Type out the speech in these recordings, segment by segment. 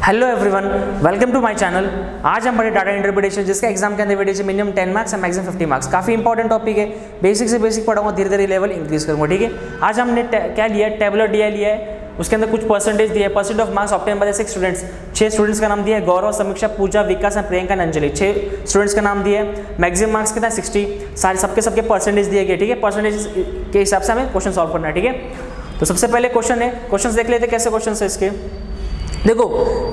Hello everyone, welcome to my channel. आज हम पढ़े डाटा इंटरप्रिटेशन, जिसका एग्जाम के अंदर वेटेज मिनिमम 10 मार्क्स है, मैक्सिमम 50 मार्क्स। काफी इंपॉर्टेंट टॉपिक है, बेसिक से बेसिक पढ़ाऊंगा, धीरे धीरे लेवल इंक्रीज करूंगा। ठीक है, आज हमने क्या लिया है, टेबुलर DI लिया है, उसके अंदर कुछ परसेंटेज दिया है। Percent of marks obtain bye 6 students. 6 students का नाम दिया है, गौरव, समीक्षा, पूजा, विकास, प्रियंका, अंजलि। 6 स्टूडेंट्स का नाम दिया है। मैक्सिमम मार्क्स कितना है 60। सारे सबके परसेंटेज दिए गए। ठीक है, परसेंटेज के हिसाब से हमें क्वेश्चन सॉल्व करना है। ठीक है, तो सबसे पहले क्वेश्चन है, क्वेश्चन देख लेते कैसे क्वेश्चन है इसके। देखो,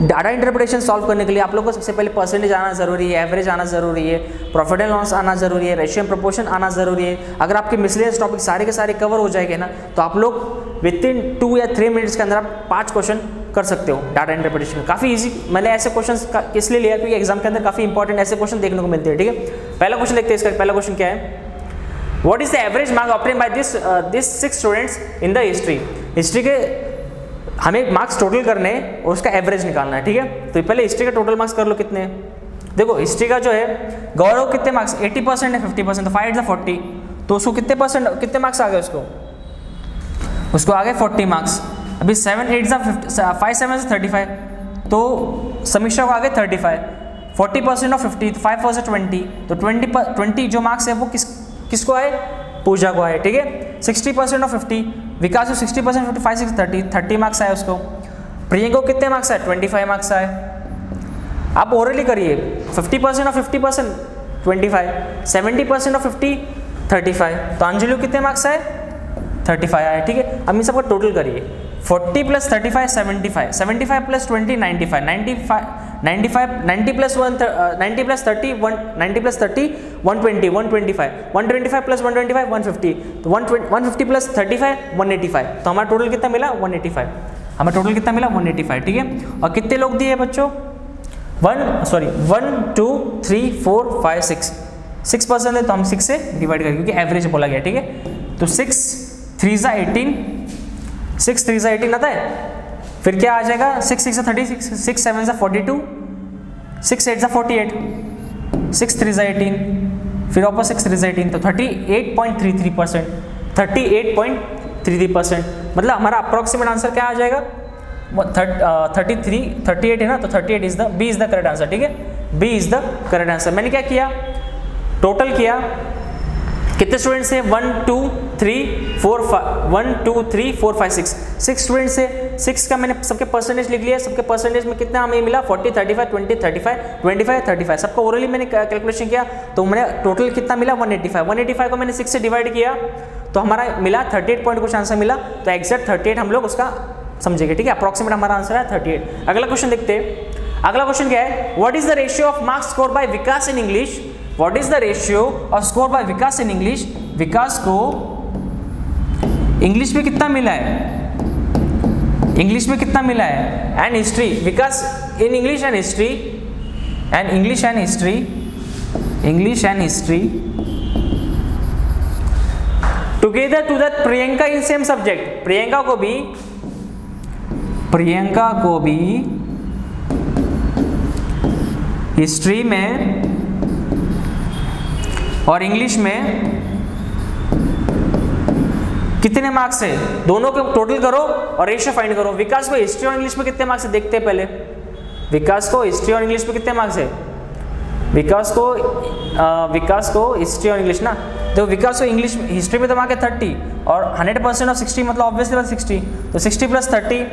डाटा इंटरप्रिटेशन सॉल्व करने के लिए आप लोगों को सबसे पहले परसेंटेज आना जरूरी है, एवरेज आना जरूरी है, प्रॉफिट एंड लॉस आना जरूरी है, रेशियो एंड प्रोपोर्शन आना जरूरी है। अगर आपके मिसलेनियस टॉपिक सारे के सारे कवर हो जाएंगे ना, तो आप लोग विथिन 2 या 3 मिनट्स के अंदर आप 5 क्वेश्चन कर सकते हो डाटा इंटरप्रिटेशन। काफ़ी इजी। मैंने ऐसे क्वेश्चन इसलिए लिया क्योंकि एग्जाम के अंदर काफ़ी इंपॉर्टेंट ऐसे क्वेश्चन देखने को मिलते हैं। ठीक है, पहला क्वेश्चन देखते हैं। इसका पहला क्वेश्चन क्या है, what is the average marks obtain by this 6 students in the history. History के हमें मार्क्स टोटल करने हैं और उसका एवरेज निकालना है। ठीक है, तो पहले हिस्ट्री का टोटल मार्क्स कर लो कितने हैं। देखो, हिस्ट्री का जो है गौरव कितने मार्क्स 80% है, 50% तो 5 × 40, तो उसको कितने मार्क्स आ गए, उसको आ गए 40 मार्क्स। अभी 7 × 8 = 5 7 = 35, तो समीक्षा को आ गए 35। 40% ऑफ 50 तो 5 4 = 20, तो 20 जो मार्क्स है वो किसको आए, पूजा को आए। ठीक है, 60% ऑफ 50, विकास को 60% 55 6 30 मार्क्स आए उसको। प्रियंका को कितने मार्क्स आए, 25 मार्क्स आए। आप ओरली करिए, 50% ऑफ 50% 25, 70% ऑफ 50 35, तो अंजलि को कितने मार्क्स आए, 35 आए। ठीक है, अब इन सबका टोटल करिए, 40 + 35 75, 75 + 20 95, 90 + 30 120, 125 + 125 150, तो 150 + 35 185, तो हमारा टोटल कितना मिला 185। हमारा टोटल कितना मिला 185। ठीक है, और कितने लोग दिए बच्चों, 1 2 3 4 5 6% है, तो हम 6 से डिवाइड करेंगे क्योंकि एवरेज बोला गया। ठीक है, तो 6 3 = 18, 6 3 = 18 आता है। फिर क्या आ जाएगा, 6 6 = 36, 6 7 = 42, 6 8 = 48, 6 3 = 18, फिर वापस 6 3 = 18, तो 38.33%, 38.33%। मतलब हमारा अप्रोक्सीमेट आंसर क्या आ जाएगा, 38 है ना, तो 38 is the B is the correct answer. ठीक है, B is the correct answer. मैंने क्या किया, टोटल किया, कितने स्टूडेंट्स हैं, 1 2 3 4 5 6 स्टूडेंट्स है। 6 का मैंने सबके परसेंटेज लिख लिया। सबके परसेंटेज में कितना हमें मिला, 40 35 20 35 25 35। सबका ओरली मैंने कैलकुलेशन किया, तो मैंने टोटल कितना मिला 185। 185 को मैंने 6 से डिवाइड किया, तो हमारा मिला 38 पॉइंट कुछ आंसर मिला, तो एग्जैक्ट 38 हम लोग उसका समझेंगे। ठीक है, अप्रोक्सीमेट हमारा आंसर है 38। अगला क्वेश्चन देखते हैं। अगला क्वेश्चन क्या है, what is the ratio of marks score by Vikas in English. What is the ratio of score by Vikas in English. Vikas को इंग्लिश में कितना मिला है, इंग्लिश में कितना मिला है, and history. Vikas in English and history, and English and history, English and history together to that Priyanka in same subject. Priyanka को भी हिस्ट्री में और इंग्लिश में कितने मार्क्स है, दोनों के टोटल करो और रेशियो फाइंड करो। विकास को हिस्ट्री और इंग्लिश में कितने मार्क्स है देखते हैं पहले। विकास को हिस्ट्री और इंग्लिश में कितने मार्क्स है, विकास को हिस्ट्री और इंग्लिश ना, तो विकास को इंग्लिश हिस्ट्री में तो मार्क है 30 और 100% ऑफ 60 मतलब ऑब्वियसली बात 60, तो 60 + 30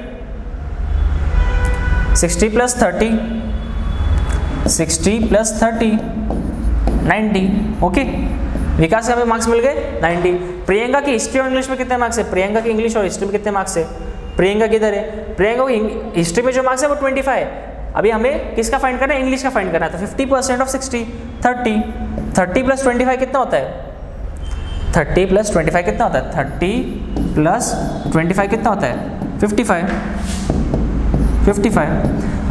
60 + 30 90। ओके, विकास के हमें मार्क्स मिल गए 90। प्रियंका की हिस्ट्री और इंग्लिश में कितने मार्क्स है, प्रियंका की इंग्लिश और हिस्ट्री में कितने मार्क्स है, प्रियंका किधर है, प्रियंका को हिस्ट्री में जो मार्क्स है वो 25 है। अभी हमें किसका फाइंड करना है, इंग्लिश का फाइंड करना है, तो 50% ऑफ 60 30 30 + 25 कितना होता है, 30 + 25 कितना होता है, 30 + 25 कितना होता है 55।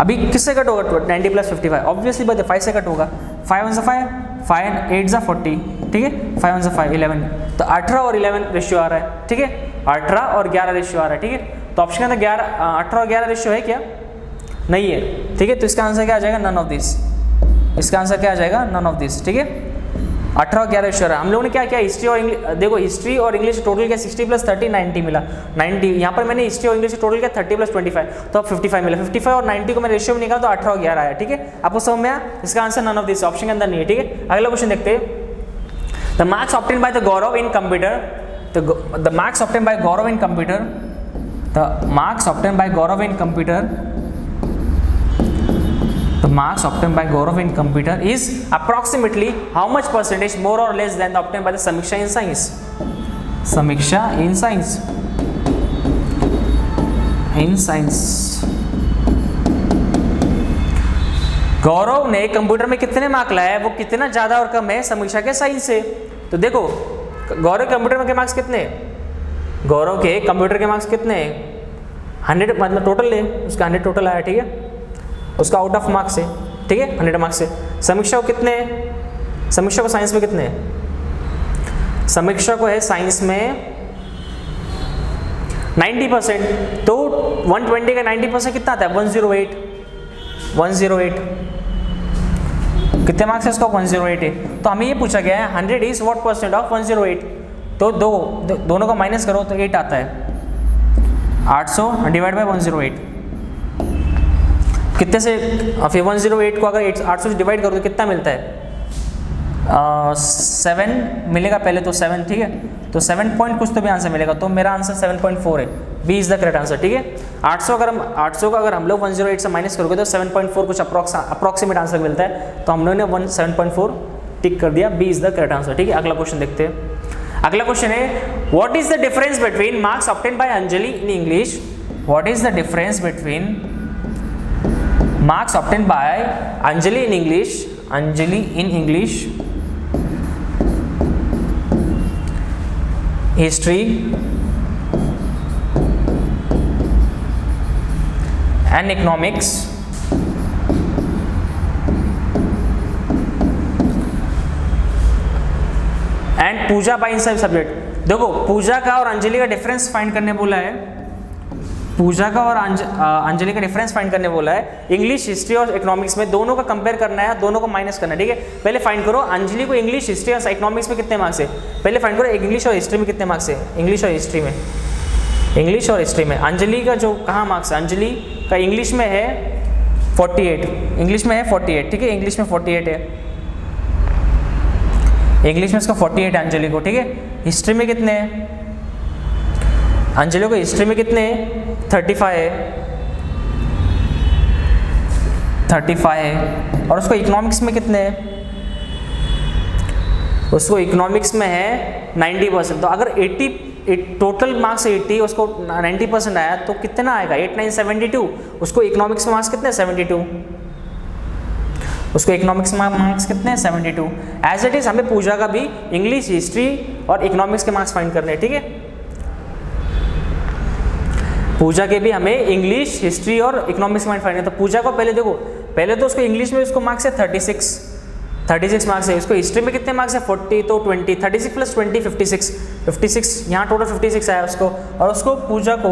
अभी किससे कट होगा 90 + 55, ऑब्वियसली बात है 5 से कट होगा। 5 1 = 5, 5 8 = 40। ठीक है, 5 1 = 5 11, तो 18 और 11 रेशियो आ रहा है। ठीक है, 18 और 11 रेशियो आ रहा है। ठीक है, तो ऑप्शन के अंदर 18 और 11 रेशियो है क्या, नहीं है। ठीक है, तो इसका आंसर क्या आ जाएगा, नन ऑफ दिस। इसका आंसर क्या आ जाएगा, नन ऑफ दिस। ठीक है, 18-11 रेशियो है। हम लोगों ने क्या किया, हिस्ट्री और इंग्लिश, देखो हिस्ट्री और इंग्लिश टोटल क्या 60 + 30 90 मिला, 90। यहाँ पर मैंने हिस्ट्री और इंग्लिश टोटल क्या 30 + 25 तो अब 55 मिला। 55 और 90 को मैं रेशियो में निकाला तो 18-11 आया। ठीक है, आपको समझ में आया? इसका answer none of this option के अंदर नहीं है। ठीक है, अगला क्वेश्चन देखते हैं। The marks obtain by the Gaurav in computer, the marks obtain bye Gaurav in computer, the marks obtain bye Gaurav in computer, the marks obtained by Gaurav in computer is approximately how much percentage more or less than the obtained by the Samiksha in science? Samiksha in science, in science। गौरव ने computer में कितने mark लाए, वो कितना ज्यादा और कम है समीक्षा के साइंस से। तो देखो गौरव के कंप्यूटर में के मार्क्स कितने, गौरव के कंप्यूटर के मार्क्स कितने 100, मतलब टोटल है उसका 100 टोटल आया। ठीक है, उसका आउट ऑफ मार्क्स है। ठीक है, 100 मार्क्स से। समीक्षा को कितने, समीक्षा को साइंस में कितने, समीक्षा को है साइंस में 90%। तो 120 का 90% कितना आता है 108, 108 कितने मार्क्स है उसका 108 है। तो हमें ये पूछा गया है 100 इज व्हाट परसेंट ऑफ 108। तो दोनों को माइनस करो तो 8 आता है। 800 डिवाइड बाय 108 कितने से, फिर 108 को अगर 800 से डिवाइड करो तो कितना मिलता है 7 मिलेगा पहले तो 7। ठीक है, तो 7 पॉइंट कुछ तो भी आंसर मिलेगा। तो मेरा आंसर 7.4 है, B is the correct answer. ठीक है, 800 का अगर हम लोग 108 से माइनस करोगे तो 7.4 कुछ अप्रॉक्सीमेट आंसर मिलता है। तो हम लोगों ने 7.4 टिक कर दिया, B is the correct answer. ठीक है, अगला क्वेश्चन देखते हैं। अगला क्वेश्चन है what is the difference between marks obtain by Anjali in English, what is the difference between marks obtained by Anjali in English, Anjali in English, history and economics and Puja by इन सब subject. देखो पूजा का और अंजलि का difference find करने बोला है, पूजा का और अंजलि का डिफरेंस फाइंड करने बोला है। इंग्लिश, हिस्ट्री और इकोनॉमिक्स में दोनों का कंपेयर करना है, दोनों को माइनस करना है। ठीक है, पहले फाइंड करो अंजलि को इंग्लिश, हिस्ट्री और इकोनॉमिक्स में कितने मार्क्स है। पहले फाइंड करो इंग्लिश और हिस्ट्री में कितने मार्क्स है, इंग्लिश और हिस्ट्री में, इंग्लिश और हिस्ट्री में अंजलि का जो कहाँ मार्क्स है, अंजलि का इंग्लिश में है 48, इंग्लिश में है 48। ठीक है, इंग्लिश में 48 है, इंग्लिश में इसका 48 है अंजलि को। ठीक है, हिस्ट्री में कितने हैं अंजलि को, हिस्ट्री में कितने 35 है, 35 है। और उसको इकोनॉमिक्स में कितने हैं, उसको इकोनॉमिक्स में है 90%। तो अगर 80 टोटल मार्क्स 80, उसको 90% आया तो कितना आएगा 8 9 72। उसको इकोनॉमिक्स में मार्क्स कितने 72, उसको इकोनॉमिक्स में मार्क्स कितने 72। एज इट इज हमें पूजा का भी इंग्लिश, हिस्ट्री और इकोनॉमिक्स के मार्क्स फाइंड करने हैं। ठीक है, पूजा के भी हमें इंग्लिश, हिस्ट्री और इकोनॉमिक्स में फाइंड करना है। तो पूजा को पहले देखो, पहले तो उसको इंग्लिश में उसको मार्क्स है 36 मार्क्स है, उसको हिस्ट्री में कितने मार्क्स है 40, तो 20 36 + 20 56 यहाँ टोटल 56 आया उसको। और उसको पूजा को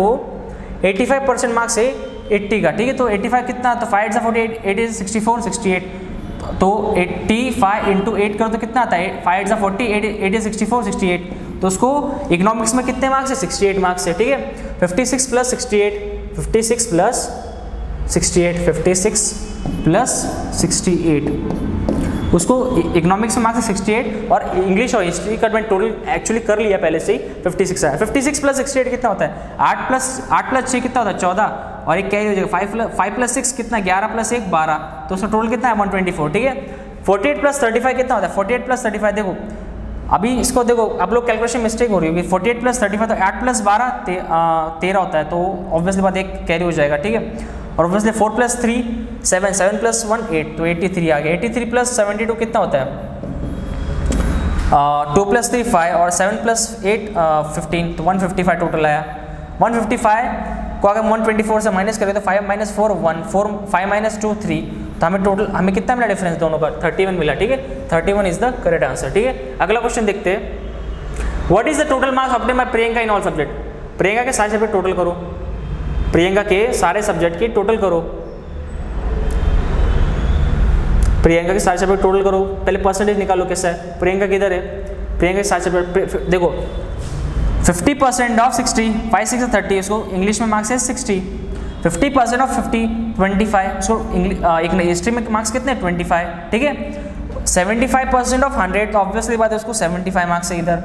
85% मार्क्स है 80 का। ठीक है, तो 85 कितना, तो 5 × 48 8 is 64 68। तो 85 × 8 करो तो कितना आता है 5 × 40 8 is 64 68। तो उसको इकोनॉमिक्स में कितने मार्क्स है 68 मार्क्स है। ठीक है, 56 + 68 56 + 68 56 + 68 उसको इकोनॉमिक्स में मार्क्स है 68 और इंग्लिश और हिस्ट्री का मैंने टोटल एक्चुअली कर लिया पहले से ही 56 आया। 56 + 68 कितना होता है 8 + 6 कितना होता है 14 और एक कैरी हो जाएगा 5 + 6 कितना 11 + 1 12। तो उसका टोटल कितना है 124। ठीक है, 48 + 35 कितना होता है 48 + 35 देखो अभी इसको देखो आप लोग कैलकुलेशन मिस्टेक हो रही होगी। 48 + 35 तो 8 + 12 13 होता है, तो ऑब्वियसली बात एक कैरी हो जाएगा। ठीक है, और ऑब्वियसली 4 + 3 7 7 + 1 8 तो 83 आ गया। 83 + 72 कितना होता है 2 + 3 5 और 7 + 8 15 तो 155 टोटल आया। 155 को अगर 124 से माइनस करें तो 5 - 4 1 4 5 - 2 3 तो हमें टोटल हमें कितना मिला डिफरेंस दोनों का 31 मिला। ठीक है, 31 इज द करेक्ट आंसर। ठीक है, अगला क्वेश्चन देखते हैं। What is the total marks obtain bye Priyanka in all subject. Priyanka के सारे सब्जेक्ट टोटल करो, प्रियंका के सारे सब्जेक्ट की टोटल करो। प्रियंका के सारे चैप्टर टोटल करो, पहले परसेंटेज निकालो कैसा है। प्रियंका किधर है, प्रियंका के सारे चैप्टर देखो 50% ऑफ 60, 5 6 30, इसको इंग्लिश में मार्क्स है 60। 50% ऑफ 50 25, इसको एक हिस्ट्री में मार्क्स कितने 25, ठीक है। 75% ऑफ 100, तो ऑब्वियसली बात है उसको 75 मार्क्स है इधर,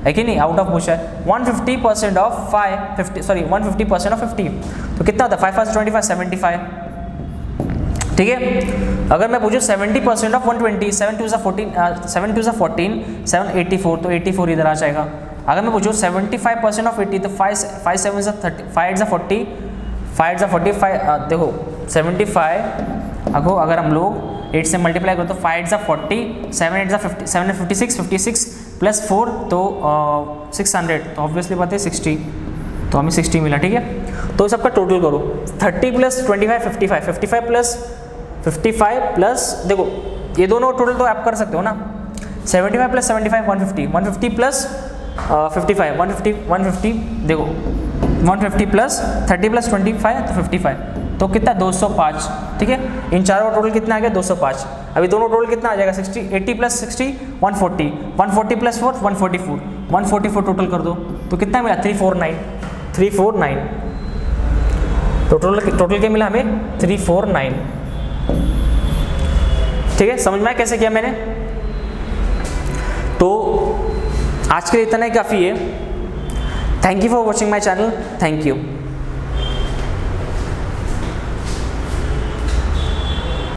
है कि नहीं, out of question. 150% of 150% of 50, तो कितना होता है 5 5 25 75, ठीक है। अगर मैं पूछूँ 70% ऑफ 120, 7 2 14, 7 2 14, 7 84, तो 84 इधर आ जाएगा। अगर मैं पूछूँ 75% ऑफ 80, तो 5 7 30, 5 40, 5 45, देखो 75 अगर हम लोग 8 से मल्टीप्लाई करो तो 5 40, 7 8 50, 7 56, 56 प्लस 4 तो 600, तो ऑब्वियसली बात है 60, तो हमें 60 मिला, ठीक है। तो सबका टोटल करो 30 प्लस 25 55, 55 प्लस 55 प्लस, देखो ये दोनों टोटल तो आप कर सकते हो ना, 75 प्लस 75 150, 150 प्लस 55 150, देखो 150 प्लस 30 प्लस 25 तो 55, तो कितना 205, ठीक है। इन चारों का टोटल कितना आ गया 205। अभी दोनों टोटल कितना आ जाएगा 60, 80 प्लस 60 140, 140 प्लस 4 144, 144 टोटल कर दो तो कितना मिला 349, तो टोटल क्या मिला हमें 349, ठीक है। समझ में आया कैसे किया मैंने। तो आज के लिए इतना ही काफ़ी है। Thank you for watching my channel, thank you.